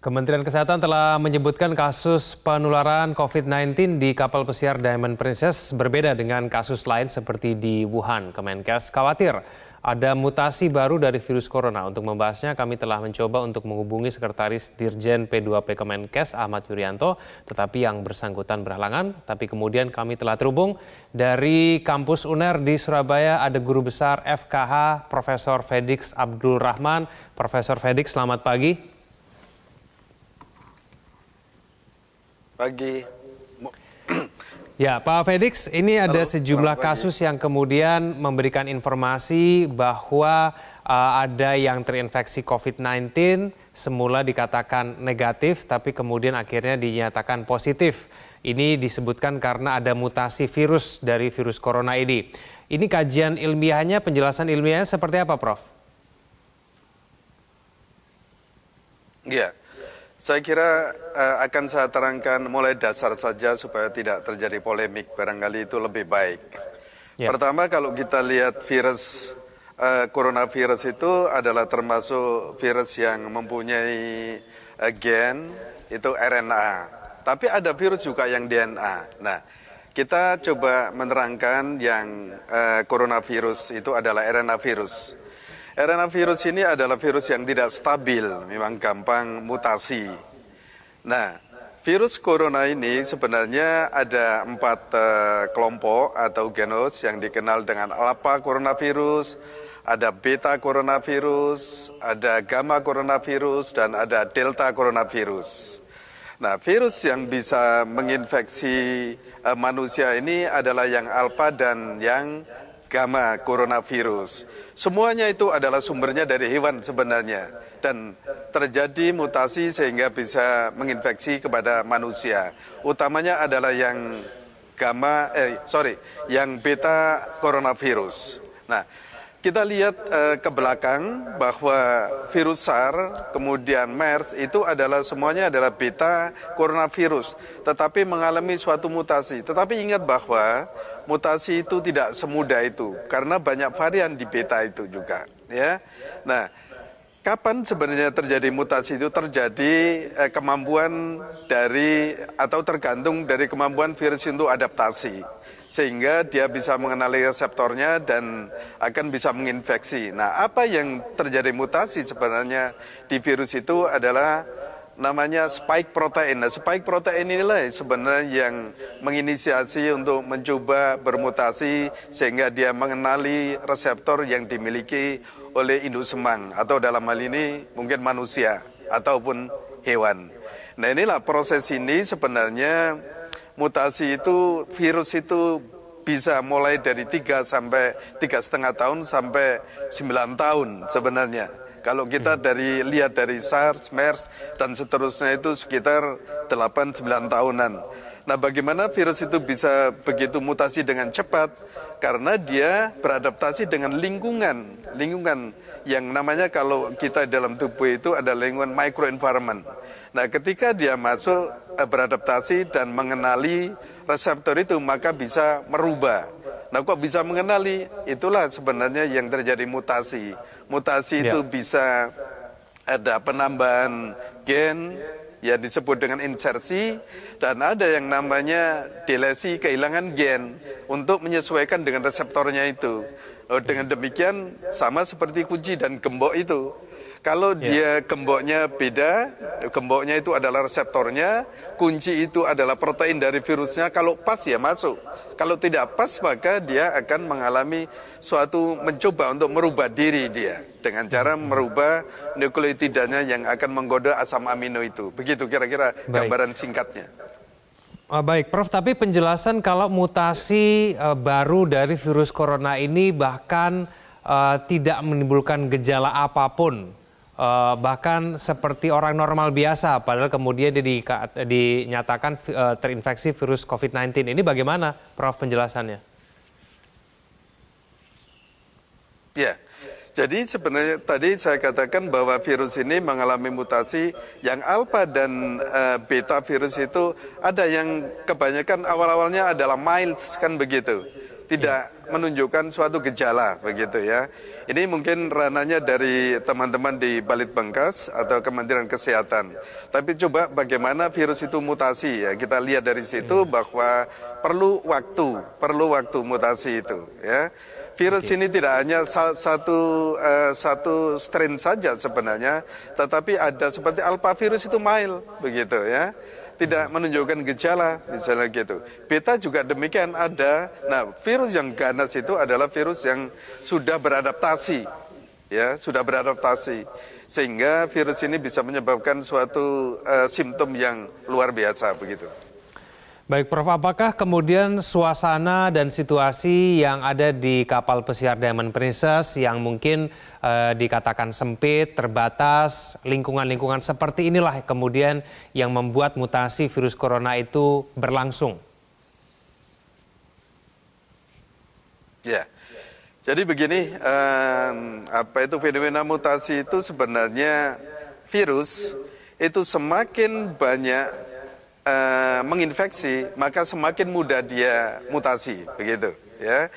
Kementerian Kesehatan telah menyebutkan kasus penularan COVID-19 di kapal pesiar Diamond Princess berbeda dengan kasus lain seperti di Wuhan. Kemenkes khawatir ada mutasi baru dari virus corona. Untuk membahasnya, kami telah mencoba untuk menghubungi Sekretaris Dirjen P2P Kemenkes Ahmad Yuryanto, tetapi yang bersangkutan berhalangan. Tapi kemudian kami telah terhubung dari kampus UNER di Surabaya, ada Guru Besar FKH Profesor Fedix Abdul Rahman. Profesor Fedix, selamat pagi. Pagi. Ya, Pak Fedix, ini ada sejumlah kasus yang kemudian memberikan informasi bahwa ada yang terinfeksi COVID-19, semula dikatakan negatif, tapi kemudian akhirnya dinyatakan positif. Ini disebutkan karena ada mutasi virus dari virus corona ini. Ini kajian ilmiahnya, penjelasan ilmiahnya seperti apa, Prof? Iya. Saya kira akan saya terangkan mulai dasar saja supaya tidak terjadi polemik, barangkali itu lebih baik. Ya. Pertama, kalau kita lihat virus coronavirus itu adalah termasuk virus yang mempunyai gen, itu RNA. Tapi ada virus juga yang DNA. Nah, kita coba menerangkan yang coronavirus itu adalah RNA virus. RNA virus ini adalah virus yang tidak stabil, memang gampang mutasi. Nah, virus corona ini sebenarnya ada 4 kelompok atau genus yang dikenal dengan alpha coronavirus, ada beta coronavirus, ada gamma coronavirus, dan ada delta coronavirus. Nah, virus yang bisa menginfeksi manusia ini adalah yang alpha dan yang gamma coronavirus. Semuanya itu adalah sumbernya dari hewan sebenarnya dan terjadi mutasi sehingga bisa menginfeksi kepada manusia. Utamanya adalah yang yang beta coronavirus. Nah, kita lihat ke belakang bahwa virus SARS, kemudian MERS itu adalah semuanya adalah beta coronavirus, tetapi mengalami suatu mutasi. Tetapi ingat bahwa mutasi itu tidak semudah itu karena banyak varian di beta itu juga, ya. Nah, kapan sebenarnya terjadi mutasi itu? Terjadi kemampuan dari atau tergantung dari kemampuan virus untuk adaptasi, sehingga dia bisa mengenali reseptornya dan akan bisa menginfeksi. Nah, apa yang terjadi mutasi sebenarnya di virus itu adalah namanya spike protein. Nah, spike protein inilah sebenarnya yang menginisiasi untuk mencoba bermutasi sehingga dia mengenali reseptor yang dimiliki oleh induk semang atau dalam hal ini mungkin manusia ataupun hewan. Nah, inilah proses ini sebenarnya mutasi itu, virus itu bisa mulai dari 3 sampai 3,5 tahun sampai 9 tahun sebenarnya. Kalau kita lihat dari SARS, MERS, dan seterusnya itu sekitar 8-9 tahunan. Nah, bagaimana virus itu bisa begitu mutasi dengan cepat? Karena dia beradaptasi dengan lingkungan yang namanya kalau kita dalam tubuh itu ada lingkungan microenvironment. Nah, ketika dia masuk beradaptasi dan mengenali reseptor itu, maka bisa merubah. Nah, kok bisa mengenali? Itulah sebenarnya yang terjadi mutasi. Mutasi itu bisa ada penambahan gen yang disebut dengan insersi, dan ada yang namanya delesi, kehilangan gen untuk menyesuaikan dengan reseptornya itu. Dengan demikian sama seperti kunci dan gembok itu. Kalau dia gemboknya beda, gemboknya itu adalah reseptornya, kunci itu adalah protein dari virusnya, kalau pas ya masuk. Kalau tidak pas maka dia akan mengalami suatu mencoba untuk merubah diri dia dengan cara merubah nukleotidanya yang akan menggoda asam amino itu. Begitu kira-kira gambaran singkatnya. Baik, Prof. Tapi penjelasan kalau mutasi baru dari virus corona ini bahkan tidak menimbulkan gejala apapun, bahkan seperti orang normal biasa, padahal kemudian dinyatakan terinfeksi virus COVID-19. Ini bagaimana, Prof, penjelasannya? Ya, jadi sebenarnya tadi saya katakan bahwa virus ini mengalami mutasi yang alpha dan beta virus itu ada yang kebanyakan awal-awalnya adalah mild kan begitu. tidak menunjukkan suatu gejala begitu ya. Ini mungkin ranahnya dari teman-teman di Balitbangkes atau Kementerian Kesehatan. Tapi coba bagaimana virus itu mutasi ya. Kita lihat dari situ bahwa perlu waktu mutasi itu ya. Virus ini tidak hanya satu strain saja sebenarnya, tetapi ada seperti alpha virus itu mild begitu ya. Tidak menunjukkan gejala, misalnya gitu. Beta juga demikian ada. Nah, virus yang ganas itu adalah virus yang sudah beradaptasi, ya, sudah beradaptasi, sehingga virus ini bisa menyebabkan suatu simptom yang luar biasa, begitu. Baik, Prof, apakah kemudian suasana dan situasi yang ada di kapal pesiar Diamond Princess yang mungkin dikatakan sempit, terbatas, lingkungan-lingkungan seperti inilah kemudian yang membuat mutasi virus corona itu berlangsung? Ya, jadi begini, apa itu fenomena mutasi itu sebenarnya virus itu semakin banyak menginfeksi, maka semakin mudah dia mutasi, begitu ya.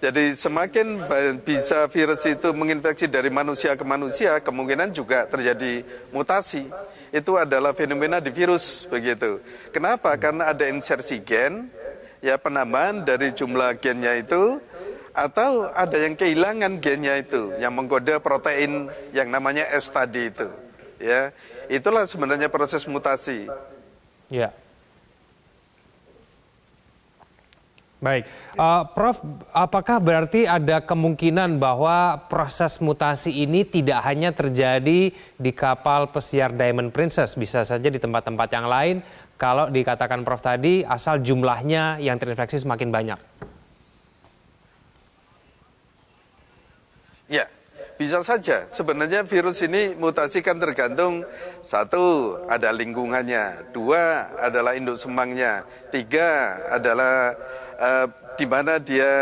Jadi semakin bisa virus itu menginfeksi dari manusia ke manusia, kemungkinan juga terjadi mutasi. Itu adalah fenomena di virus, begitu. Kenapa? Karena ada insersi gen, ya, penambahan dari jumlah gennya itu, atau ada yang kehilangan gennya itu, yang mengkode protein yang namanya S tadi itu, ya. Itulah sebenarnya proses mutasi. Ya. Baik, Prof, apakah berarti ada kemungkinan bahwa proses mutasi ini tidak hanya terjadi di kapal pesiar Diamond Princess, bisa saja di tempat-tempat yang lain, kalau dikatakan Prof tadi, asal jumlahnya yang terinfeksi semakin banyak? Ya. Bisa saja, sebenarnya virus ini mutasi kan tergantung, satu ada lingkungannya, dua adalah induk semangnya, tiga adalah di mana dia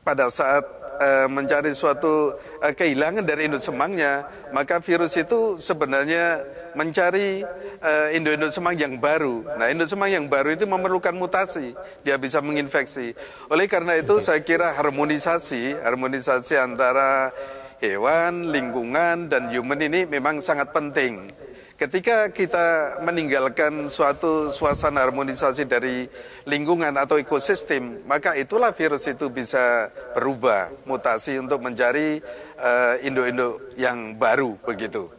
pada saat mencari suatu kehilangan dari induk semangnya, maka virus itu sebenarnya mencari induk-induk semang yang baru. Nah, induk semang yang baru itu memerlukan mutasi, dia bisa menginfeksi. Oleh karena itu saya kira harmonisasi antara hewan, lingkungan, dan human ini memang sangat penting. Ketika kita meninggalkan suatu suasana harmonisasi dari lingkungan atau ekosistem, maka itulah virus itu bisa berubah, mutasi untuk mencari induk-induk yang baru, begitu.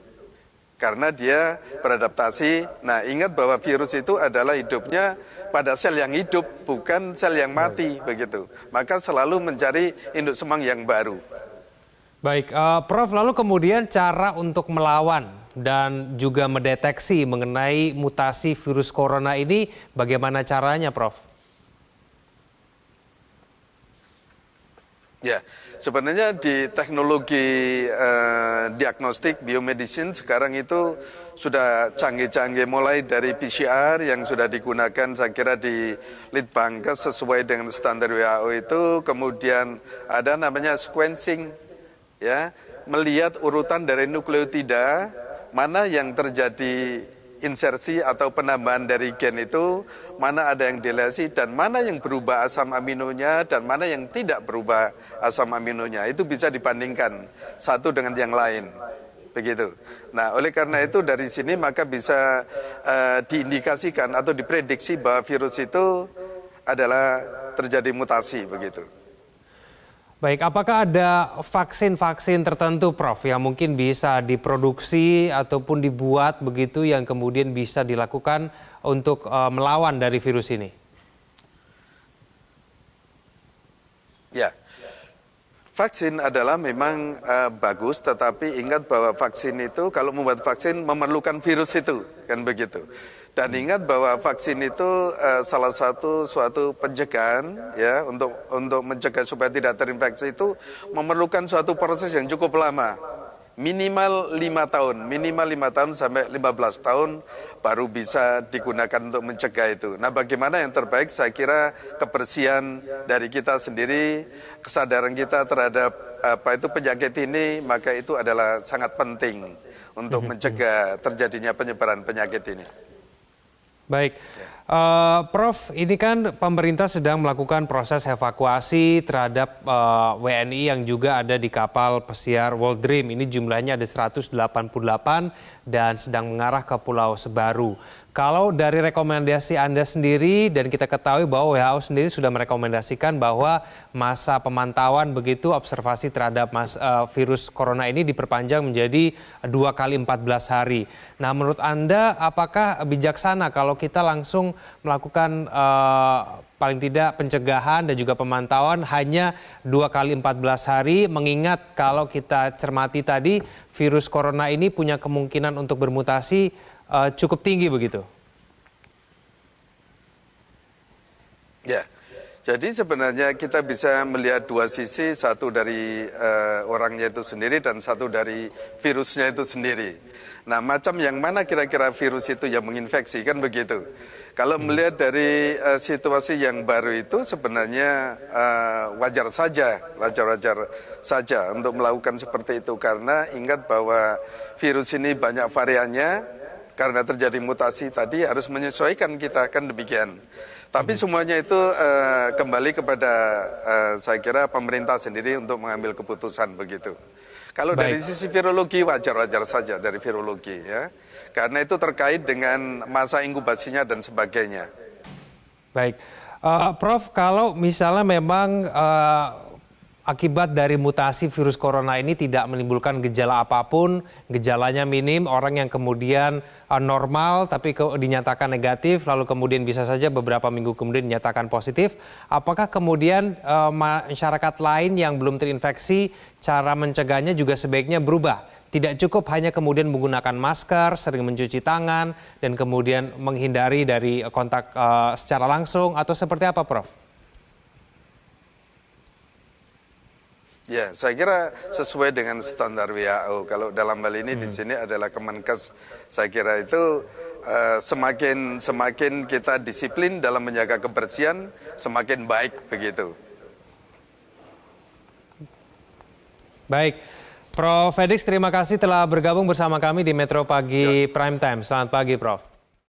Karena dia beradaptasi. Nah, ingat bahwa virus itu adalah hidupnya pada sel yang hidup, bukan sel yang mati, begitu. Maka selalu mencari induk semang yang baru. Baik, Prof, lalu kemudian cara untuk melawan dan juga mendeteksi mengenai mutasi virus corona ini bagaimana caranya, Prof? Ya, sebenarnya di teknologi diagnostik biomedicine sekarang itu sudah canggih-canggih, mulai dari PCR yang sudah digunakan saya kira di Litbangkes sesuai dengan standar WHO itu, kemudian ada namanya sequencing, ya, melihat urutan dari nukleotida, mana yang terjadi insersi atau penambahan dari gen itu, mana ada yang delesi, dan mana yang berubah asam aminonya, dan mana yang tidak berubah asam aminonya. Itu bisa dibandingkan satu dengan yang lain, begitu. Nah, oleh karena itu dari sini maka bisa diindikasikan atau diprediksi bahwa virus itu adalah terjadi mutasi, begitu. Baik, apakah ada vaksin-vaksin tertentu, Prof, yang mungkin bisa diproduksi ataupun dibuat begitu yang kemudian bisa dilakukan untuk melawan dari virus ini? Ya, vaksin adalah memang bagus, tetapi ingat bahwa vaksin itu, kalau membuat vaksin memerlukan virus itu, kan begitu. Dan ingat bahwa vaksin itu salah satu suatu pencegahan, ya, untuk mencegah supaya tidak terinfeksi itu memerlukan suatu proses yang cukup lama, minimal 5 tahun sampai 15 tahun baru bisa digunakan untuk mencegah itu. Nah, bagaimana yang terbaik? Saya kira kebersihan dari kita sendiri, kesadaran kita terhadap penyakit ini, maka itu adalah sangat penting untuk mencegah terjadinya penyebaran penyakit ini. Baik, Prof, ini kan pemerintah sedang melakukan proses evakuasi terhadap WNI yang juga ada di kapal pesiar World Dream. Ini jumlahnya ada 188 dan sedang mengarah ke Pulau Sebaru. Kalau dari rekomendasi Anda sendiri, dan kita ketahui bahwa WHO sendiri sudah merekomendasikan bahwa masa pemantauan begitu observasi terhadap virus corona ini diperpanjang menjadi 2 kali 14 hari. Nah, menurut Anda apakah bijaksana kalau kita langsung melakukan paling tidak pencegahan dan juga pemantauan hanya 2 kali 14 hari, mengingat kalau kita cermati tadi virus corona ini punya kemungkinan untuk bermutasi cukup tinggi begitu? Ya, jadi sebenarnya kita bisa melihat dua sisi, satu dari orangnya itu sendiri dan satu dari virusnya itu sendiri. Nah, macam yang mana kira-kira virus itu yang menginfeksi, kan begitu. Kalau melihat dari situasi yang baru itu sebenarnya wajar saja untuk melakukan seperti itu. Karena ingat bahwa virus ini banyak variannya. Karena terjadi mutasi tadi harus menyesuaikan kita, kan demikian. Tapi semuanya itu kembali kepada saya kira pemerintah sendiri untuk mengambil keputusan begitu. Kalau dari sisi virologi wajar-wajar saja dari virologi ya. Karena itu terkait dengan masa inkubasinya dan sebagainya. Baik. Prof, kalau misalnya memang akibat dari mutasi virus corona ini tidak menimbulkan gejala apapun, gejalanya minim, orang yang kemudian normal tapi dinyatakan negatif, lalu kemudian bisa saja beberapa minggu kemudian dinyatakan positif, apakah kemudian masyarakat lain yang belum terinfeksi, cara mencegahnya juga sebaiknya berubah? Tidak cukup hanya kemudian menggunakan masker, sering mencuci tangan, dan kemudian menghindari dari kontak secara langsung, atau seperti apa, Prof? Ya, saya kira sesuai dengan standar WHO. Kalau dalam hal ini di sini adalah Kemenkes. Saya kira itu semakin kita disiplin dalam menjaga kebersihan, semakin baik begitu. Baik, Prof. Felix, terima kasih telah bergabung bersama kami di Metro Pagi Prime Time. Selamat pagi, Prof.